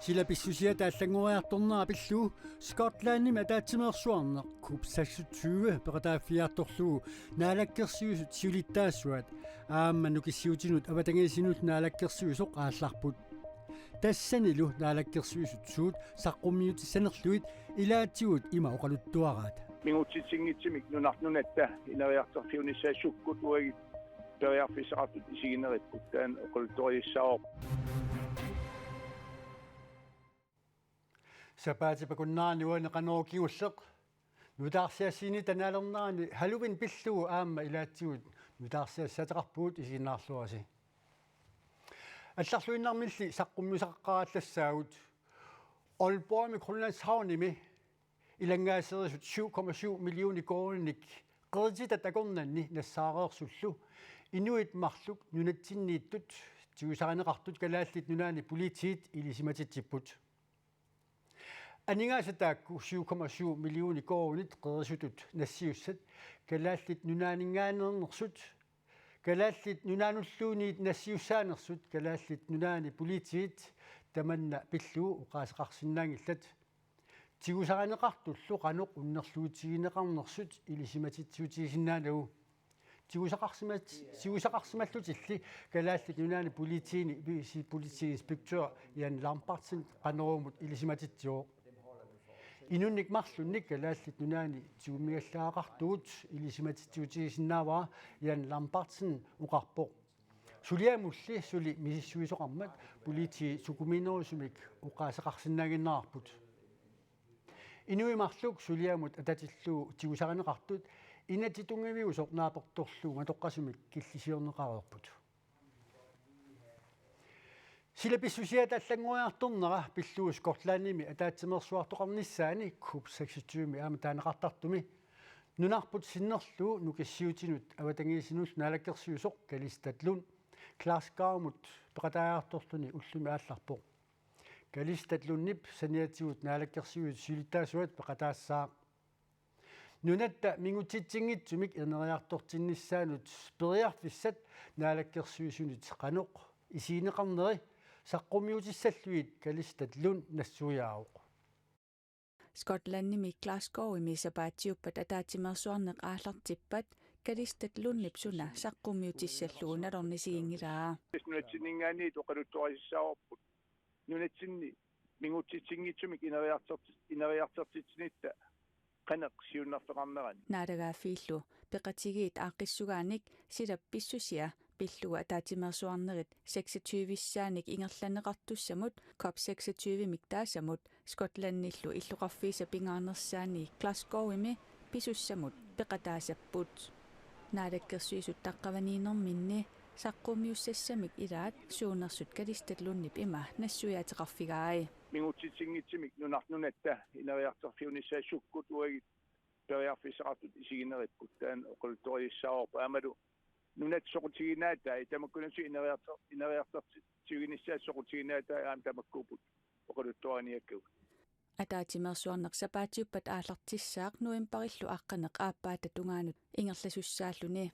Sillä pissusia taallangoriartornera pillu Skotlanni mataatimersuarner kup 26 peqataafiartorlugu naalakkersiusut siulittaassuat aamma nukissiutinut avatangesinut naalakkersiusoq aallarput тассанилу наалаккерсуисут саққуммиутиссанерлуит илаатсигут има оқалуттуараат мигутситсингитсимик нунарнунатта инавиартерфиунissaasukкут уагит периарфисеқартут исигинериппут таан оқалутториссаоқ сапаатипакуннаани уанеқаноокигуллеқ нутаарсиассини танаалернерани халувин пиллугу аама илаатсигут нутаарсиассатеқарпуут исигиннаарлуаси алларлуиннармилли саққуммисаққарааллассаагут Aalborg Grønlands havnimi илангаассерисут 7,7 миллиони коорник qertita takornanni nassaareersullu inuit marluk nunatsinniittut tiusarineqartut kalaallit nunaani politiit ilisimatitsiput aningaasataakku 7,7 миллиони коорнит qersutut nassiussat kalaallit nunaaninngaanernersut kalaallit nunaanulluuniit nassiussaanersut kalaallit nunaani politiit tamanna pilluu uqaaseqarsinnaangillat тигусаранеқартуллу қанеқ уннерлуутигинеқарнерсут илисиматитсуутигисиннаанагу тигусақарсималлутилли калааллит нунаани политиини биси полити инспектор ян лампартсин қанеруумут илисиматитсиоо инунник марлунник калааллит нунаани тигуммигаллаақартугут илисиматитсуутигисиннааваа ян лампартсин уқарпоқ сулиамулли сули мисиссуисоқармат полити сукуминерусумик уқаасеқарсиннаагиннаарпут инуимарлук сулиамут ататиллуу тигусаринеқартут инатитунгивиу сорнааперторлуу матоққасумик киллисиорнеқареерпут силаписсусиат аллангуиарторнера пиллуу Скотланними атаатсимерсуартоқарниссаани куп 26 аама таанеқартартуми нунарпут синнерлуу нукиссиутинут аватангиисинус наалаккерсиусоқ калистатлун класгаумут пеқатааярторлуни уллуми аалларпоқ калистатлуннип саниатсигут наалаккерсиуит силиттаасуат пеқатаассаа нунатта мингутитсингитсумик энериартортинниссаанут периарфиссат наалаккерсиусунит қанеқ исиинеқарнери саққумиутиссаллуит калистатлун нассуяауқ Skotlanni Glasgow мисапаатиуппат атаатимерсуарнеқ ааллартиппат калистатлуннип суна саққумиутиссаллугу налорнисигингилаа нунатсинингаани тоқалутторисааварпут нунатсинни мингутитсингитсумик инавиартертитсинитта qanaq siunnerfeqarnerani наадагаафииллу пеқатигиит ааққиссугааник силапписсусиа пиллуга атаатимерсуарнерит 26-issaaник ингерланеқартуссамут COP 26 миктаасамут Скотланниллу иллуқарфииса пингаарнерсаани Glasgow-ими писуссамут пеқатаасаппут наадаккерсуисут таққаваниинерминни саққумиуссассамик илаат суунерсут калистатлуннип има нассуяатеқарфигаи мингутитсингитсимик нунарнунатта инавиартерфиунissaasukкут уагит периарфисеқартут исигинериппут таан оқалутториссааварпа амалу нунат соқутигинаатаа тамаккунасу инавиартертигиниссаассоқутигинаатаа аам тамаккуупут оқалуттораниаккуг атаатимерсуарнеқ сапаатиуппат аалартиссаақ нуимпариллу аққанеқ ааппаата тунгаанут ингерласуссааллуни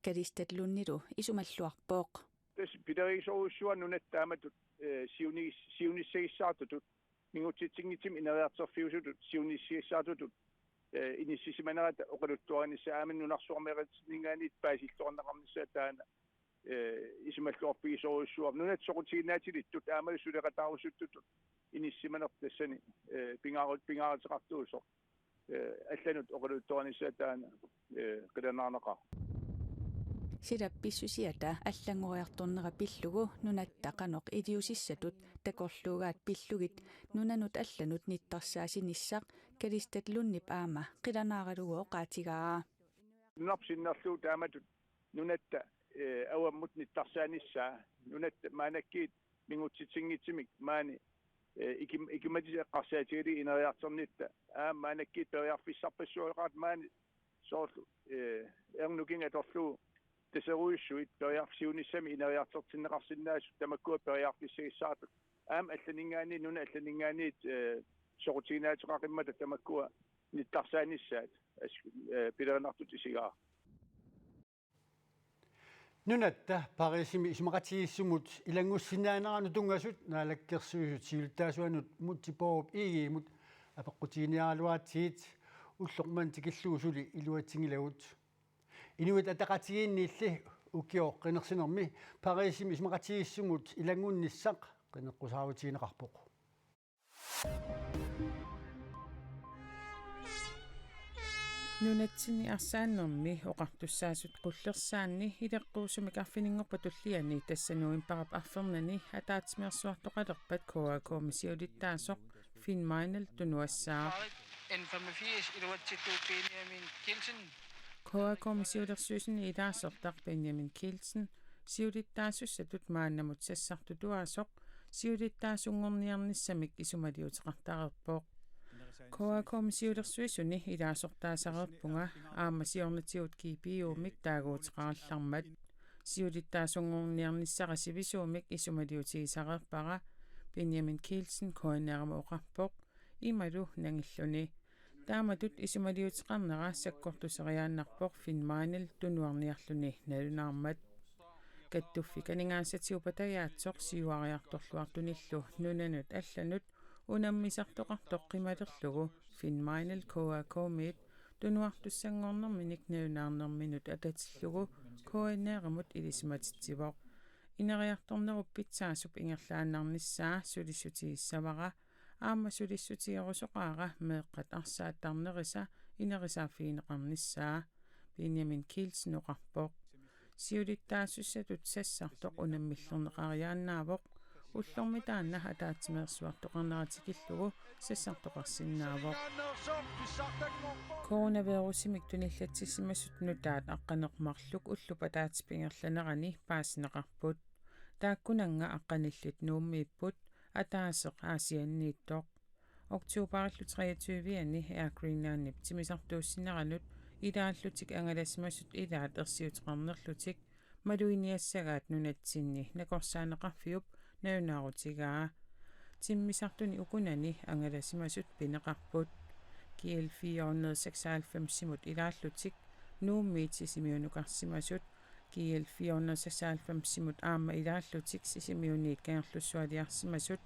калистатлуннилу исумаллуарпооқ тас пидерисоруссуа нунаттааматут сиунissagissаартутут мингутитсингитсим инавиартерфиусутут сиунissagissаартутут иниссисиманерата оқалуттуарнисса ааман нунарсуармеқатсингаанит паасиллуарнеқарнissaа таана исумаллуарпигисоруссуа нунат соқутигинаатилиттут аамалу сулеқатаарусуттут иниссиманер тассани пингааратеқартуусо алланут оқалуттуарнissaа таана қиланаарнеқар силапписсусиата аллангориарторнера пиллугу нунаттақанеқ идиусиссатут такорлуугаат пиллугит нунанут алланут ниттарсаасиниссақ калистатлуннип аама қиланааралугоо qaatigaa нунарсиннерлуу тааматут нунатта ауаммут ниттарсааниссаа нунатта маанаккиит мингутситсингитсимик маани икиматисеққарсаатигили инериартернитта маанаккиит периарфиссарпассуоқаат маани соорлу эрнукингаторлуу тасеруиссуит периарфисиунissami инавиартертиннеқарсиннаасу тамаккуа периарфиссагиссаартут аам алланингаани нуна алланингаанит соқутигинаатеқақиммата тамаккуа ниттарсааниссаат пилернартут исигаа Nunatta Parisimi ismaqatigiissumut ilangussinnaanaranu tungasut naalakkersuisut siultaasuanut muttiporup iigimut apeqqutiiniaraluaatiit уллорман тикиллуусули илуатсигилагут инуит атақатигиинниилли укиоо қинерсинерми Парисими исмақатигиссумут илангунниссақ қинеққусааруутигинеқарпоқ нунатсини арсааннэрми оқартуссаасут қуллерсаанни илеққуусумик арфинингорпа туллиани тассануин парап арфернани атаатсмиарсуартоқалерпат коакоомисиулиттаасоқ финмайнел тунуассаа коакоомисиулерсуусини илаасертар Benjamin Kielsen сиулиттаасуссатут мааннамут сассартутуаасоқ сиулиттаасунгорниарниссамик исумалиутеқартарерпоқ коакоомисиулерсуисуни илаасортаасарерпунга аамасиорнатигут кипиуумик таагуутеқараллармат сиулиттаасунгорниарниссара сивисуумик исумалиутигисарерпара Benjamin Kielsen коанеарма оқарпоқ ималу нангиллуни тааматут исумалиутеқарнера саккортусериааннарпоқ финмайнел тунуарниарлуни налунаармат каттуффи канингаасатиупатаяатсоқ сиуариарторлуартуниллу нунанут алланут унаммисартоқартоқ қималерлугу финмайнел коакоомит тунуартуссангорнэрминик налунаарнэрминут ататиллугу коанеарамут илисиматитсивоқ инериарторнеруп питсаасуп ингерлааннарниссаа сулиссутигиссавара аама сулиссутигерусоқаара меэққат арсааттарнериса инерисааффигинеқарниссаа Benjamin Kielsen оқарпоқ сиулиттаассуссатут сассартоқ унаммиллернеқариааннаавоқ уллормитаанна атаатсимерсуартоқарнератикиллугу сассартоқарсиннаавоқ коронавирусимик туниллатсиссимасут нутаат аққанеқмарлук уллупатаатипингерланерани пааснеқарпут тааккунанга аққаниллут нууммииппут атаасеқ аасианнииттоқ октообариллу 23-ани аакриннааннип тимисартууссинеранут илааллутик ангалассимасут илаат ерсиутеқарнерлутик малуиниассагаат нунатсинни накорсаанеқарфиуп наунаарутигаа тиммисартуни укунани ангалассимасут пинеқарпут KL 496-симут илааллутик нууммиитсисимиунукарсимасут KL 496-симут аама илааллутик сисимиуниит кангерлуссуалиарсимасут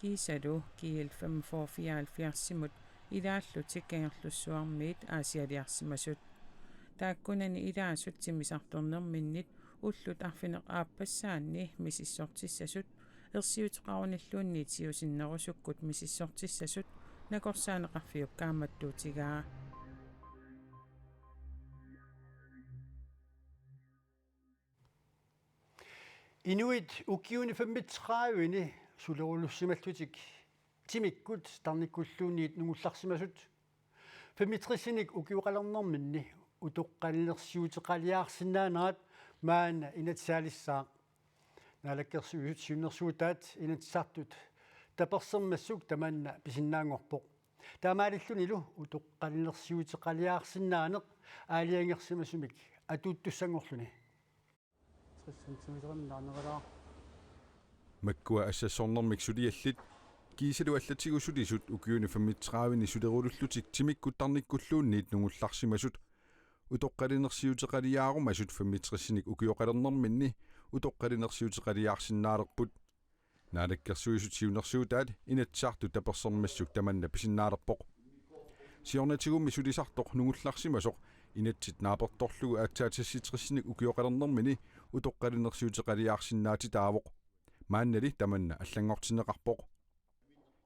кисалу KL 574-симут илааллутик кангерлуссуармиит аасиалиарсимасут тааккунани илаасут тимисарторнерминнит уллут арфинеқ ааппассаанни мисиссортиссасут ерсиутеқаруниллуунниит сиусиннерусуккут мисиссортиссасут накорсаанеқарфиуп кааматтуутигаа Inuit ukiuni 35-ni sulerullussimallutik timikgut tarnikkulluunniit nungullarsimasut 65-sinik ukiuqalernerminni utoqqallersiuteqaliaarsinnaanaat maana inatsaalissаа naalakkersuusut siunnersuutaat inatsartut tapersermassuk tamanna pisinnaangorpoq taamaalillunilu utoqqallersiuteqaliaarsinnaaneq aaliangersimasumik atuuttussangorluni маккуа ассассорнэрмик сулиаллит кисалу аллатигусулисут укиуни 35-ни сулеруллутик тимиккуттарниккуллуунниит нугулларсимасут утоққалинерсиутеқалиаарумасут 65-синик укиоқалернэрминни утоққалинерсиутеқалиаарсиннаалерпут наалаккерсуисут сиунерсуутаат инатсаарту таперсермассук таманна писиннаалерпоқ сиорнатигумми сулисартоқ нугулларсимасоқ инатсит нааперторлугу аатсаатасситериссиник укиоқалернэрмини утоққалинерсиутеқалиаарсиннаати таавоқ мааннали таманна аллангортинеқарпоқ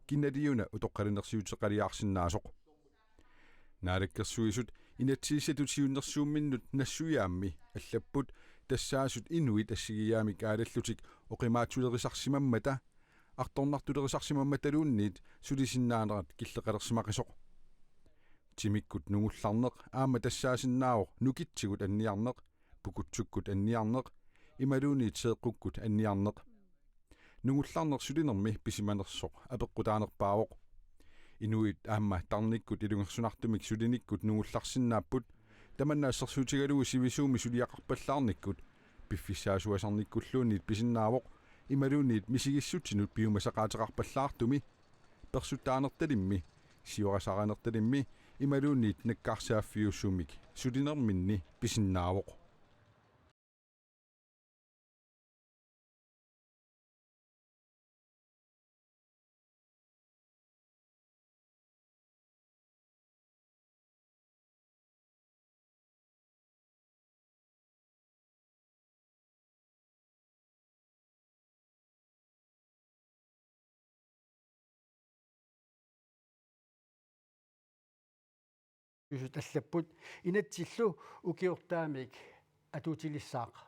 киналиуна утоққалинерсиутеқалиаарсиннаасоқ наалаккерсуисут инатсиисатут сиуннерсуумминнут нассуяамми аллаппут тассаасут инуит ассигиаамик аалаллутик оқимаатсулерисарсимаммата арторнартулерисарсимамматалуунниит сулисиннаанерат киллеқалерсимақисоқ тимиккут нугулларнеқ аама тассаасиннаавоқ нукитсигут анниарнеқ пукутсуккут анниарнеқ ималуунниит сеэққуккут анниарнеқ нугулларнеқ сулинерми писиманерсоқ апеққутаанерпаавоқ инуит аама тарниккут илунгерсунартумик сулиниккут нугулларсиннааппут таманнаассерсуутигалугу сивисууми сулиақарпаллаарниккут пиффиссаасуасарниккуллуунниит писиннаавоқ ималуунниит мисигиссутсинут пиумасақаатеқарпаллаартуми персуттаанерталимми сиорасаранерталимми ималуунниит наккаарсааффиуссуумик сулинерминни писиннаавоқ юсут аллаппут инатсиллу укиортаамик атуутилиссааqa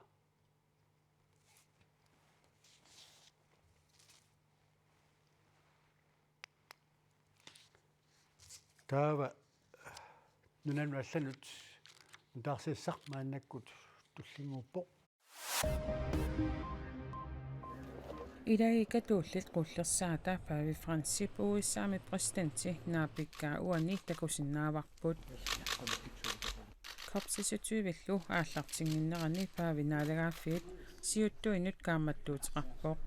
таава нунануалланут нутаарсиссақ мааннаккут туллингууппо Ilai katullit qullерсаата Пави Франсип уиссаами præsidenti naapikkaa uani takusinnaavarput COP27 ааллартингиннерани Пави наалагааффиит сиуттуинут кааматтуутеқарпоқ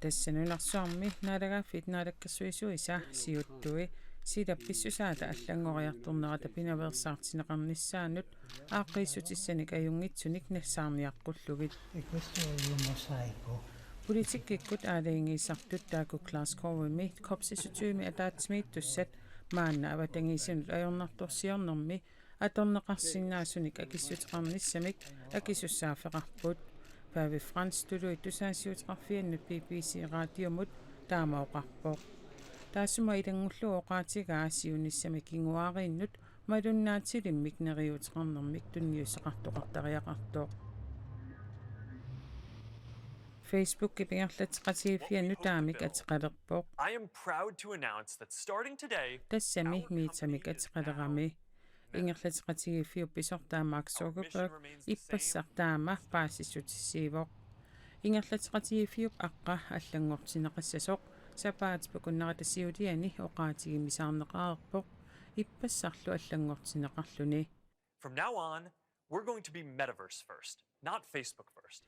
тассанунарсуарми наалагааффиит наалаккерсуисуиса сиуттуи силапписсусаата аллангориарторнерата пинаверсаартинеқарниссаанут ааққиссутиссаник аюнгитсуник нассаарниаққуллугит Politikkikkut aalaingiissartut taaku Glasgow-mi COP27 ataatimiittussat maanna avatangiisinut ajornartorsiornermi atorneqarsinnaasunik akissuteqarnissamik akissussaaffeqarput Paavi Frans tuluittusaasiuteqarfiannut BBC raatiumut taamaoqarpoq taasuma ilangullu oqaatigaa siunissamik kinguaariinnut malunnaatilimmik neriuteqarnermik tunniusseqartoqartariaqartoq Facebook kipingerlatqatiifiannu taamik ateqalerpoq I am proud to announce that starting today tassami miitamik ateqalerami ingerlatqatiifiup pisortaa Mark Zuckerberg ippassartaama paasissutissiivoq ingerlatqatiifiup aqqa allangortineqassasoq sapaatpakunneratassiuliani oqaatigimisаарneqaarpoq ippassarlu allangortineqarluni from now on we're going to be metaverse first, not Facebook first.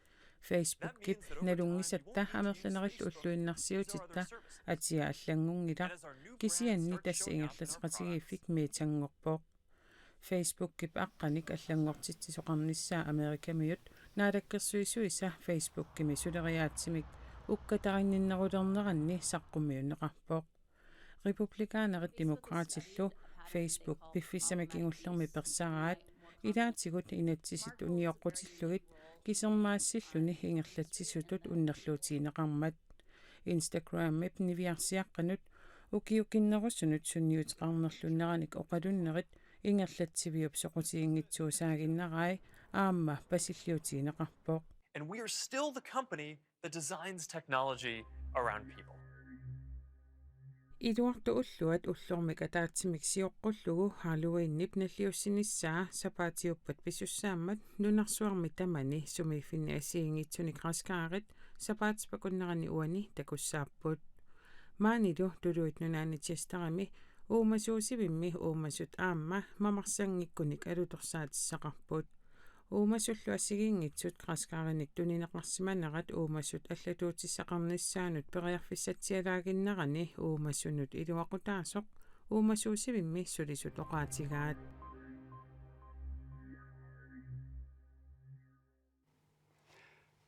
Facebook kip nalungisatta amerlanerillu ulluinnarsiutitta atia allangungila kisianni tassa ingerlateqatigiiffik miitangorpoq Facebook kip aqqanik allangortitsisoqarnissaa Amerikamiut naalakkersuisuisa Facebook kimi suleriaatsimik ukkatarinninnerulerneranni saqqummiunneqarpoq Republikaanerit demokraatillu Facebook piffissamak ingullermi persaraat ilaatigut inatsisit unioqqutillugit kisermaassilluni ingerlatsisutut unnerluutiineqarmat Instagram-mip niviarsiaqqanut ukiukinnerussunut sunniuteqarnerluneranik oqalunnerit ingerlatsiviup soqutiingitsuusaaginnerai aamma pasilliutiineqarpoq And we are still the company that designs technology around people. Iluartu ulluat ullormik ataatsimik sioqqullugu Halloween-nip nalliussinnissaa sapaatiuppat pisussaammat nunarsuarmi tamani sumiiffinni asiingitsunik raskaarit sapaatipakunnerani uani takussaapput maanilu tuluit nunaanitiastarimi uumasuusivimmi uumasut aamma mamarsangikkunik alutorsaatisaqarput uumasullu assigiingitsut raskaarinik tunineqarsimanerat uumasut allatuutissaqarnissaanut periarfissatsialaaginnerani uumasunut iluaqutaasoq uumasuusivimmi sulisut oqaatigaat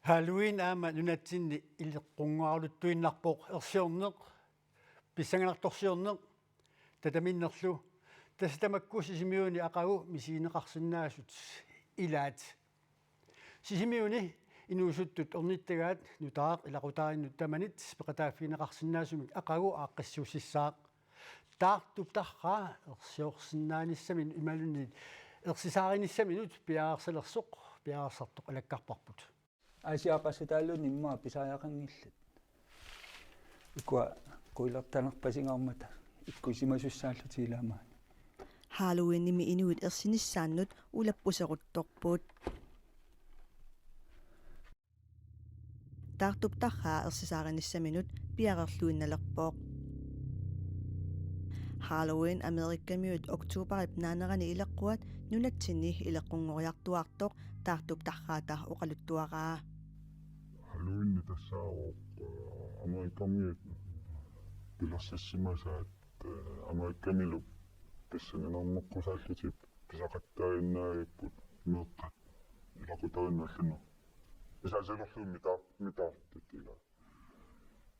Halloween aama nunatsinni illeqqunguaruluttuinnarpoq ersiorneq pissanganartorsiorneq tataminnerlu tasatamakkuusisimiuni aqagu misiineqarsinnaasut ilaat sisimiuni inuusuttut ornittagaat nutaaq ilaqutaarinnut tamanit peqataaffineqarsinnaasumik aqagu aaqqissuussissaaq taartuptarraa ersiorsinnaanissami imalunni ersisaarinnissaminut piaarsalersoq piaarsartoq alakkarparput asiaqassutaalluni immaa pisaajaqangillat ikua kuilertanerpasingaarmata ikkusimasussaallutiilaamaani Halloween-nimi inuit ersinissaannut ulappuseruttorpuut taartuptarraa ersisaarinnissaminut piaqerluinnalerpooq Halloween Amerikkamiut oktuuparip naanerani ileqquat nunatsinni ileqqungoriartuartoq taartuptarraata oqaluttuaraa Halloween tassaaroq Amerikkamiut pilersassimasaat Amerikkamilu тассананармеккусааллутип писақаттаагиннаагиппут меэққат илақутариннааллуну исаасилерлуумми таартиттила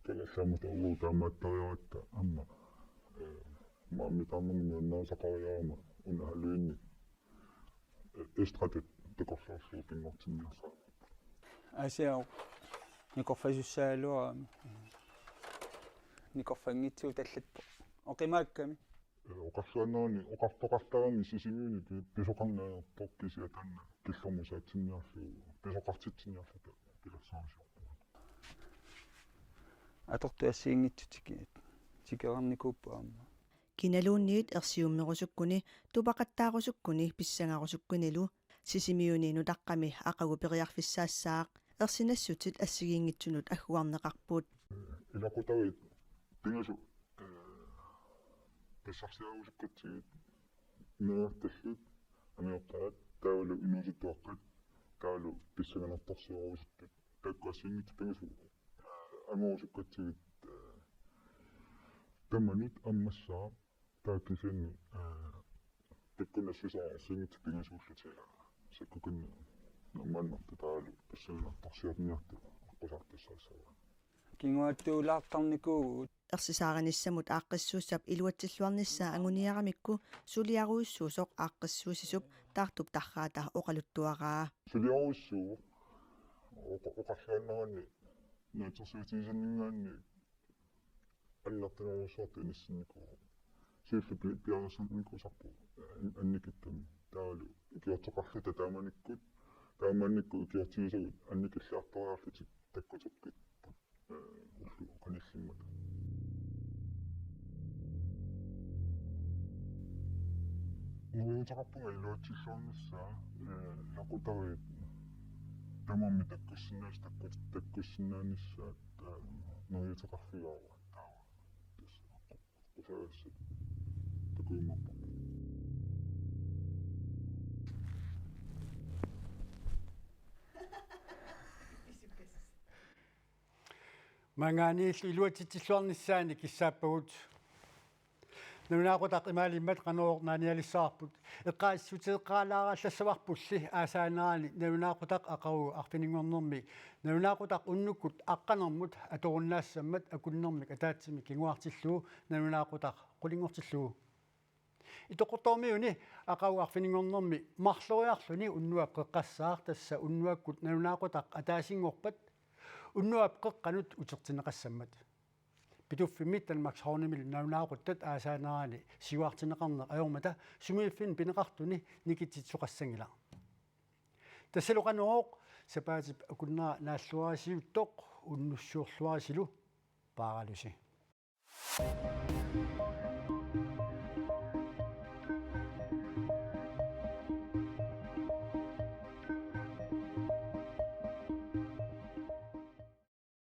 калалламута уу таамааттариоратта амма мааммитаарнэрми нуаннаасақариарама уна халуинни эстратит текорлоорлуу пингортинниарсаа асиа никорфасуссаалуарами никорфангитсуу таллатпо оқимаакками оқарлуанаани оқартоқартарами сисимиуни писоқарнааерпоқ кисиатанна киллормусаатсинниарлуу писоқартитсинниарлута пилерсаарисиорпу аторту ассиингитсутики тикеарникууппу аама киналуунниит ерсиуммерусуккуни тупақаттаарусуккуни писсангарусуккунилу сисимиуни нутаққами ақагу периарфиссаассаақ ерсинассутит ассигиингитсунут аггуарнеқарпут илақутавит пингасу писсарсиарусуккатсигит нерталлут амиортаат таалу инуситуаққат таалу писсаганерторсиорусуттут таккуассиингит пингасу аморусуккатсигит таманут аммассаа тааккисани таккунассусаа ассиингит пингасууллутиа саккукунна нормальнарта таалу писсаганерторсиорниарту аққусаартассаассава кингуаттуулаартарникуу ерсисаараниссамут ааққиссууссап илуатсиллуарниссаа агуниарамикку сулиаруиссуусоқ ааққиссуусисуп таартуп тарраата оқалуттуараа сулиаруиссуу оқарлуаннерани наатсерсуутисаннингаанни аннартанерусуарти нассиннику сиффи пиарсанникусарпу анникиттами таалу икиортоқарлута тааманикку икиортигисагут анникиллаарториарлутик таккутуппит уллу каниллиммат нуутақарпунга илуатсиллуарниссаа лақутари тамамми таккуссинаас таккуссинааниссаат нуутақарфигаава таава тасса такуимаппа манганииллу илуатсиллуарниссаани киссааппагут нунаақутақ имаалиммат кануорнааниалиссаарпут эққаассутеэққаалаараллассаварпулли аасаанаани нунаақутақ ақару арфинингорнэрми нунаақутақ уннуккут аққанермут аторуннаассаммат акуннэрмик атаатсими кингуартиллуу нунаақутақ қулингортиллуу итоқортормиуни ақару арфинингорнэрми марлориарлуни уннуап қеққассаар тасса уннуаккут нунаақутақ атаасингорпат уннуап қеққанут утертинеқассаммат питуффимит талмакс хорнимил наунаақуттат аасаанаани сигуартинеқарнеқ аёрмата сумииффин пинеқартуни никитситсоқассангила тассалоқанооқ сапаатип акуннера нааллуарисиуттоқ уннуссуурлуарисилу пааралуси